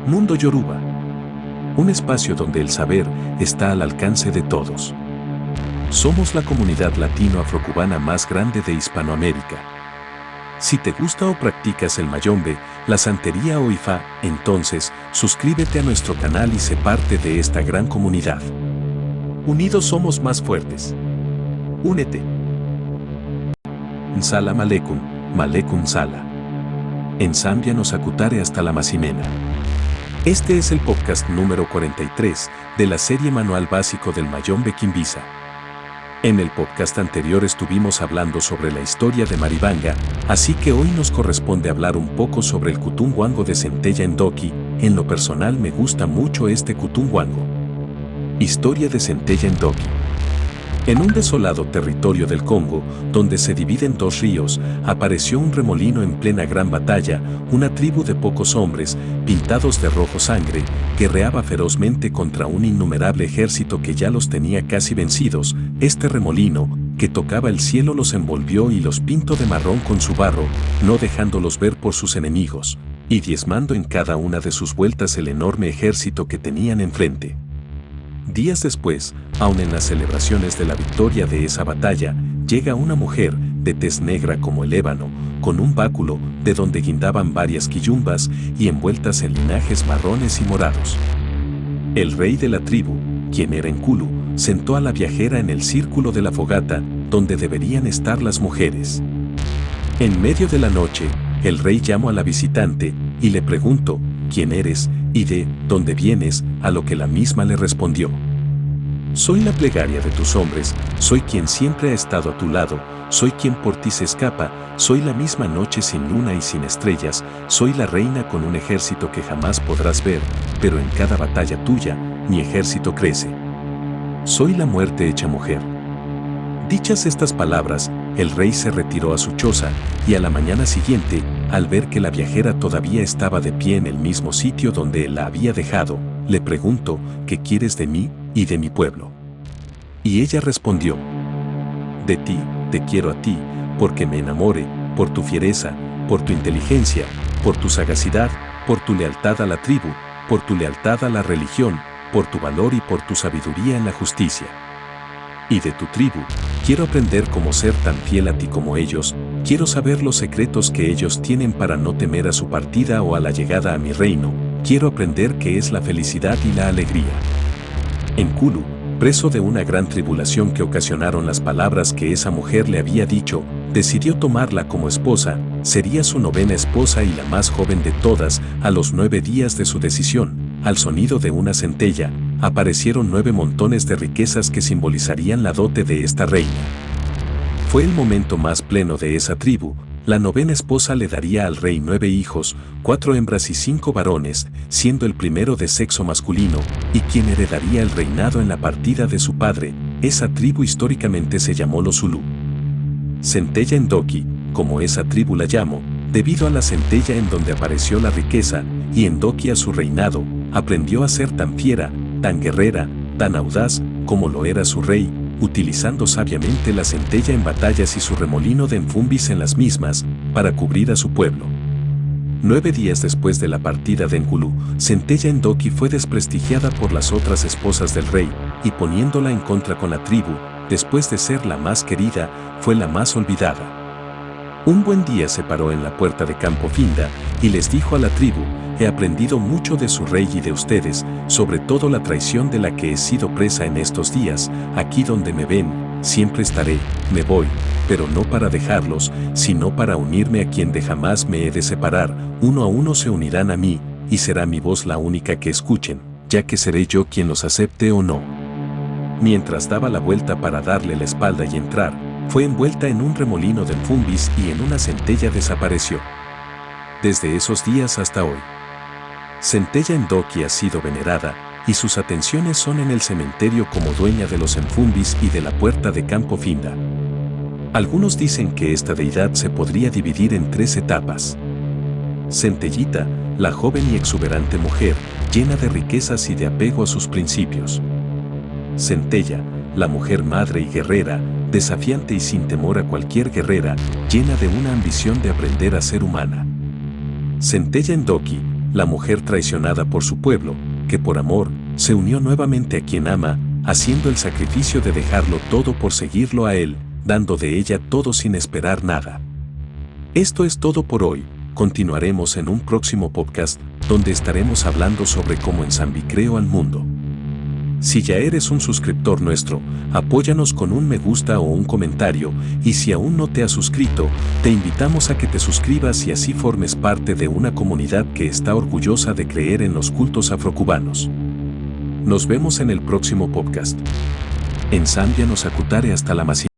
Mundo Yoruba. Un espacio donde el saber está al alcance de todos. Somos la comunidad latino-afrocubana más grande de Hispanoamérica. Si te gusta o practicas el mayombe, la santería o ifá, entonces suscríbete a nuestro canal y sé parte de esta gran comunidad. Unidos somos más fuertes. Únete. Salam aleikum, malekum sala. Ensámbianos a Cutare hasta la Macimena. Este es el podcast número 43 de la serie Manual Básico del Mayombe Quimbisa. En el podcast anterior estuvimos hablando sobre la historia de Maribanga, así que hoy nos corresponde hablar un poco sobre el Kutunguango de Centella Ndoki. En lo personal me gusta mucho este Kutunguango. Historia de Centella Ndoki. En un desolado territorio del Congo, donde se dividen dos ríos, apareció un remolino en plena gran batalla. Una tribu de pocos hombres, pintados de rojo sangre, guerreaba ferozmente contra un innumerable ejército que ya los tenía casi vencidos. Este remolino, que tocaba el cielo, los envolvió y los pintó de marrón con su barro, no dejándolos ver por sus enemigos, y diezmando en cada una de sus vueltas el enorme ejército que tenían enfrente. Días después, aun en las celebraciones de la victoria de esa batalla, llega una mujer, de tez negra como el ébano, con un báculo, de donde guindaban varias quillumbas, y envueltas en linajes marrones y morados. El rey de la tribu, quien era Nkulu, sentó a la viajera en el círculo de la fogata, donde deberían estar las mujeres. En medio de la noche, el rey llamó a la visitante, y le preguntó, ¿quién eres, y de dónde vienes?, a lo que la misma le respondió. Soy la plegaria de tus hombres, soy quien siempre ha estado a tu lado, soy quien por ti se escapa, soy la misma noche sin luna y sin estrellas, soy la reina con un ejército que jamás podrás ver, pero en cada batalla tuya, mi ejército crece. Soy la muerte hecha mujer. Dichas estas palabras, el rey se retiró a su choza, y a la mañana siguiente, al ver que la viajera todavía estaba de pie en el mismo sitio donde él la había dejado, le preguntó, ¿qué quieres de mí y de mi pueblo? Y ella respondió, de ti, te quiero a ti, porque me enamore, por tu fiereza, por tu inteligencia, por tu sagacidad, por tu lealtad a la tribu, por tu lealtad a la religión, por tu valor y por tu sabiduría en la justicia. Y de tu tribu, quiero aprender cómo ser tan fiel a ti como ellos, quiero saber los secretos que ellos tienen para no temer a su partida o a la llegada a mi reino, quiero aprender qué es la felicidad y la alegría. Nkulu, preso de una gran tribulación que ocasionaron las palabras que esa mujer le había dicho, decidió tomarla como esposa, sería su novena esposa y la más joven de todas. A los 9 días de su decisión, al sonido de una centella, aparecieron 9 montones de riquezas que simbolizarían la dote de esta reina. Fue el momento más pleno de esa tribu. La novena esposa le daría al rey 9 hijos, 4 hembras y 5 varones, siendo el primero de sexo masculino, y quien heredaría el reinado en la partida de su padre. Esa tribu históricamente se llamó los Zulu. Centella Ndoki, como esa tribu la llamó, debido a la centella en donde apareció la riqueza, y Ndoki a su reinado, aprendió a ser tan fiera, tan guerrera, tan audaz, como lo era su rey, utilizando sabiamente la centella en batallas y su remolino de enfumbis en las mismas, para cubrir a su pueblo. 9 días después de la partida de Nkulu, Centella Ndoki fue desprestigiada por las otras esposas del rey, y poniéndola en contra con la tribu, después de ser la más querida, fue la más olvidada. Un buen día se paró en la puerta de Campo Finda, y les dijo a la tribu, he aprendido mucho de su rey y de ustedes, sobre todo la traición de la que he sido presa en estos días. Aquí donde me ven, siempre estaré, me voy, pero no para dejarlos, sino para unirme a quien de jamás me he de separar. Uno a uno se unirán a mí, y será mi voz la única que escuchen, ya que seré yo quien los acepte o no. Mientras daba la vuelta para darle la espalda y entrar, fue envuelta en un remolino de enfumbis y en una centella desapareció. Desde esos días hasta hoy, Centella Ndoki ha sido venerada, y sus atenciones son en el cementerio como dueña de los enfumbis y de la puerta de Campo Finda. Algunos dicen que esta deidad se podría dividir en 3 etapas. Centellita, la joven y exuberante mujer, llena de riquezas y de apego a sus principios. Centella, la mujer madre y guerrera, desafiante y sin temor a cualquier guerrera, llena de una ambición de aprender a ser humana. Centella Ndoki, la mujer traicionada por su pueblo, que por amor, se unió nuevamente a quien ama, haciendo el sacrificio de dejarlo todo por seguirlo a él, dando de ella todo sin esperar nada. Esto es todo por hoy. Continuaremos en un próximo podcast, donde estaremos hablando sobre cómo Ensambi creó al mundo. Si ya eres un suscriptor nuestro, apóyanos con un me gusta o un comentario, y si aún no te has suscrito, te invitamos a que te suscribas y así formes parte de una comunidad que está orgullosa de creer en los cultos afrocubanos. Nos vemos en el próximo podcast. Ensambi no sakutare hasta la masi.